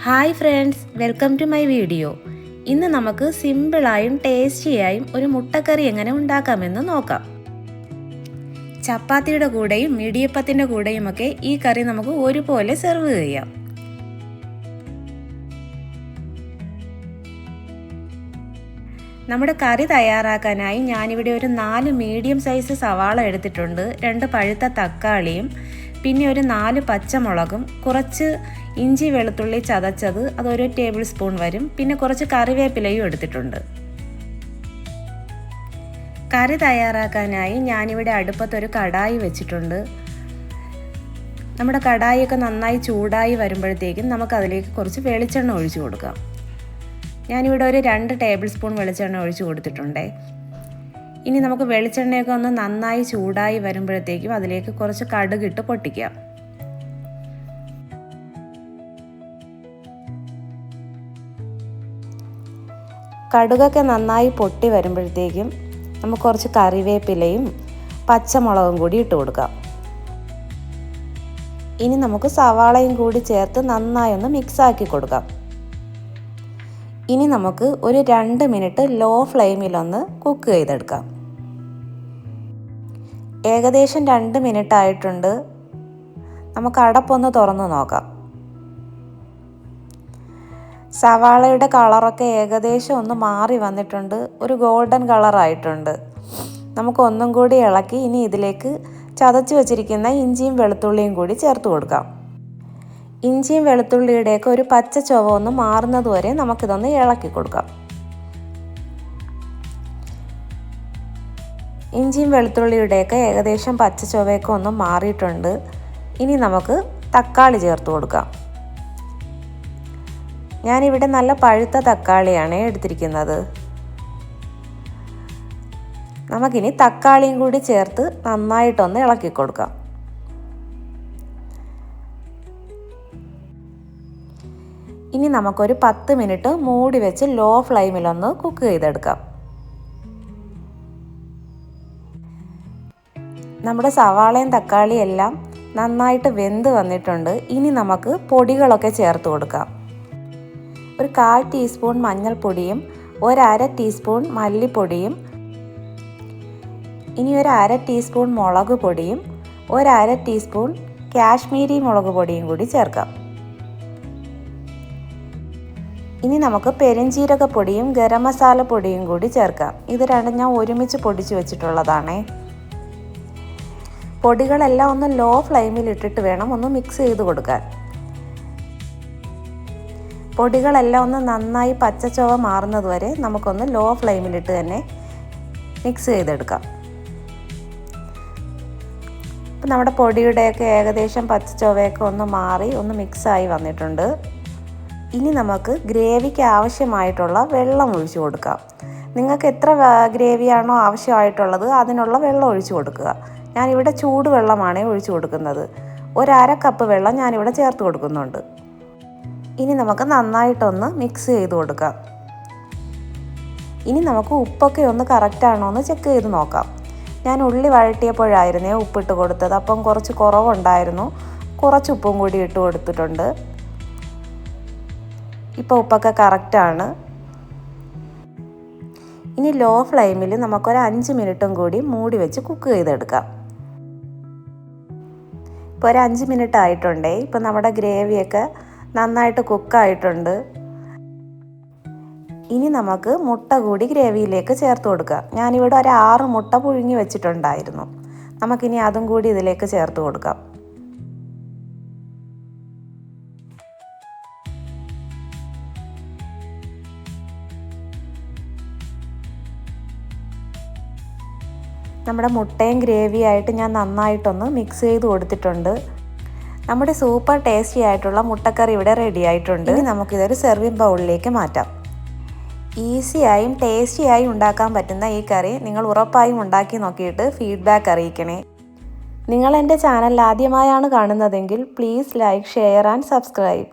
Hi friends, welcome to my video. ഇന്ന് നമുക്ക് സിമ്പിളായും ടേസ്റ്റിയായും ഒരു മുട്ടക്കറി എങ്ങനെ ഉണ്ടാക്കാമെന്ന് നോക്കാം. ചപ്പാത്തിയുടെ കൂടെയും ഇടിയപ്പത്തിൻ്റെ കൂടെയുമൊക്കെ ഈ കറി നമുക്ക് ഒരുപോലെ സെർവ് ചെയ്യാം. നമ്മുടെ കറി തയ്യാറാക്കാനായി ഞാനിവിടെ ഒരു 4 മീഡിയം സൈസ് സവാള എടുത്തിട്ടുണ്ട്, 2 പഴുത്ത തക്കാളിയും, പിന്നെ ഒരു 4 പച്ചമുളകും, കുറച്ച് ഇഞ്ചി വെളുത്തുള്ളി ചതച്ചത്, അതൊരു ടേബിൾ സ്പൂൺ വരും, പിന്നെ കുറച്ച് കറിവേപ്പിലയും എടുത്തിട്ടുണ്ട്. കറി തയ്യാറാക്കാനായി ഞാനിവിടെ അടുപ്പത്തൊരു കടായി വെച്ചിട്ടുണ്ട്. നമ്മുടെ കടായിയൊക്കെ നന്നായി ചൂടായി വരുമ്പോഴത്തേക്കും നമുക്കതിലേക്ക് കുറച്ച് വെളിച്ചെണ്ണ ഒഴിച്ചു കൊടുക്കാം. ഞാനിവിടെ ഒരു 2 ടേബിൾ സ്പൂൺ വെളിച്ചെണ്ണ ഒഴിച്ചു കൊടുത്തിട്ടുണ്ടേ. ഇനി നമുക്ക് വെളിച്ചെണ്ണയൊക്കെ ഒന്ന് നന്നായി ചൂടായി വരുമ്പോഴത്തേക്കും അതിലേക്ക് കുറച്ച് കടുകിട്ട് പൊട്ടിക്കാം. കടുകൊക്കെ നന്നായി പൊട്ടി വരുമ്പോഴത്തേക്കും നമുക്ക് കുറച്ച് കറിവേപ്പിലയും പച്ചമുളകും കൂടി ഇട്ട് കൊടുക്കാം. ഇനി നമുക്ക് സവാളയും കൂടി ചേർത്ത് നന്നായി ഒന്ന് മിക്സാക്കി കൊടുക്കാം. ഇനി നമുക്ക് ഒരു 2 മിനിറ്റ് ലോ ഫ്ലെയിമിലൊന്ന് കുക്ക് ചെയ്തെടുക്കാം. ഏകദേശം 2 മിനിറ്റ് ആയിട്ടുണ്ട്. നമുക്ക് അടപ്പൊന്ന് തുറന്ന് നോക്കാം. സവാളയുടെ കളറൊക്കെ ഏകദേശം ഒന്ന് മാറി വന്നിട്ടുണ്ട്, ഒരു ഗോൾഡൻ കളറായിട്ടുണ്ട്. നമുക്ക് ഒന്നും കൂടി ഇളക്കി ഇനി ഇതിലേക്ക് ചതച്ച് വെച്ചിരിക്കുന്ന ഇഞ്ചിയും വെളുത്തുള്ളിയും കൂടി ചേർത്ത് കൊടുക്കാം. ഇഞ്ചിയും വെളുത്തുള്ളിയുടെയൊക്കെ ഒരു പച്ച ചുവ ഒന്ന് മാറുന്നത് വരെ നമുക്കിതൊന്ന് ഇളക്കി കൊടുക്കാം. ഇഞ്ചിയും വെളുത്തുള്ളിയുടെയൊക്കെ ഏകദേശം പച്ച ചുവയൊക്കെ ഒന്ന് മാറിയിട്ടുണ്ട്. ഇനി നമുക്ക് തക്കാളി ചേർത്ത് കൊടുക്കാം. ഞാനിവിടെ നല്ല പഴുത്ത തക്കാളിയാണ് എടുത്തിരിക്കുന്നത്. നമുക്കിനി തക്കാളിയും കൂടി ചേർത്ത് നന്നായിട്ടൊന്ന് ഇളക്കി കൊടുക്കാം. ഇനി നമുക്കൊരു 10 മിനിറ്റ് മൂടി വെച്ച് ലോ ഫ്ലെയിമിലൊന്ന് കുക്ക് ചെയ്തെടുക്കാം. നമ്മുടെ സവാളയും തക്കാളിയും എല്ലാം നന്നായിട്ട് വെന്ത് വന്നിട്ടുണ്ട്. ഇനി നമുക്ക് പൊടികളൊക്കെ ചേർത്ത് കൊടുക്കാം. ഒരു 1/4 ടീസ്പൂൺ മഞ്ഞൾപ്പൊടിയും, 1/2 ടീസ്പൂൺ മല്ലിപ്പൊടിയും, ഇനി ഒരു 1/2 ടീസ്പൂൺ മുളക് പൊടിയും, 1/2 ടീസ്പൂൺ കാശ്മീരി മുളക് പൊടിയും കൂടി ചേർക്കാം. ഇനി നമുക്ക് പെരുംജീരകപ്പൊടിയും ഗരം മസാല പൊടിയും കൂടി ചേർക്കാം. ഇത് രണ്ടും ഞാൻ ഒരുമിച്ച് പൊടിച്ച് വെച്ചിട്ടുള്ളതാണേ. പൊടികളെല്ലാം ഒന്ന് ലോ ഫ്ലെയിമിൽ ഇട്ടിട്ട് വേണം ഒന്ന് മിക്സ് ചെയ്ത് കൊടുക്കാൻ. പൊടികളെല്ലാം ഒന്ന് നന്നായി പച്ചച്ചുവ മാറുന്നത് വരെ നമുക്കൊന്ന് ലോ ഫ്ലെയിമിലിട്ട് തന്നെ മിക്സ് ചെയ്തെടുക്കാം. ഇപ്പം നമ്മുടെ പൊടിയുടെയൊക്കെ ഏകദേശം പച്ചച്ചുവയൊക്കെ ഒന്ന് മാറി ഒന്ന് മിക്സായി വന്നിട്ടുണ്ട്. ഇനി നമുക്ക് ഗ്രേവിക്ക് ആവശ്യമായിട്ടുള്ള വെള്ളം ഒഴിച്ചു കൊടുക്കാം. നിങ്ങൾക്ക് എത്ര ഗ്രേവിയാണോ ആവശ്യമായിട്ടുള്ളത് അതിനുള്ള വെള്ളം ഒഴിച്ചു കൊടുക്കുക. ഞാനിവിടെ ചൂടുവെള്ളമാണ് ഒഴിച്ചു കൊടുക്കുന്നത്. 1/2 കപ്പ് വെള്ളം ഞാനിവിടെ ചേർത്ത് കൊടുക്കുന്നുണ്ട്. ഇനി നമുക്ക് നന്നായിട്ടൊന്ന് മിക്സ് ചെയ്ത് കൊടുക്കാം. ഇനി നമുക്ക് ഉപ്പൊക്കെ ഒന്ന് കറക്റ്റാണോ എന്ന് ചെക്ക് ചെയ്ത് നോക്കാം. ഞാൻ ഉള്ളി വഴറ്റിയപ്പോഴായിരുന്നേ ഉപ്പിട്ട് കൊടുത്തത്, അപ്പം കുറച്ച് കുറവുണ്ടായിരുന്നു. കുറച്ച് ഉപ്പും കൂടി ഇട്ട് കൊടുത്തിട്ടുണ്ട്. ഇപ്പോൾ ഉപ്പൊക്കെ കറക്റ്റാണ്. ഇനി ലോ ഫ്ലെയിമിൽ നമുക്കൊരു 5 മിനിറ്റും കൂടി മൂടി വെച്ച് കുക്ക് ചെയ്തെടുക്കാം. ഇപ്പോൾ ഒരു 5 മിനിറ്റ് ആയിട്ടുണ്ടേ. ഇപ്പോൾ നമ്മുടെ ഗ്രേവിയൊക്കെ നന്നായിട്ട് കുക്കായിട്ടുണ്ട്. ഇനി നമുക്ക് മുട്ട കൂടി ഗ്രേവിയിലേക്ക് ചേർത്ത് കൊടുക്കാം. ഞാനിവിടെ ഒരു 6 മുട്ട പുഴുങ്ങി വെച്ചിട്ടുണ്ടായിരുന്നു. നമുക്കിനി അതും കൂടി ഇതിലേക്ക് ചേർത്ത് കൊടുക്കാം. നമ്മുടെ മുട്ടയും ഗ്രേവിയായിട്ട് ഞാൻ നന്നായിട്ടൊന്ന് മിക്സ് ചെയ്ത് കൊടുത്തിട്ടുണ്ട്. നമ്മുടെ സൂപ്പർ ടേസ്റ്റി ആയിട്ടുള്ള മുട്ടക്കറി ഇവിടെ റെഡി ആയിട്ടുണ്ട്. ഇനി നമുക്കിതൊരു സെർവിങ് ബൗളിലേക്ക് മാറ്റാം. ഈസിയായും ടേസ്റ്റിയായും ഉണ്ടാക്കാൻ പറ്റുന്ന ഈ കറി നിങ്ങൾ ഉറപ്പായും ഉണ്ടാക്കി നോക്കിയിട്ട് ഫീഡ്ബാക്ക് അറിയിക്കണേ. നിങ്ങൾ എൻ്റെ ചാനൽ ആദ്യമായാണ് കാണുന്നതെങ്കിൽ please like, share and subscribe.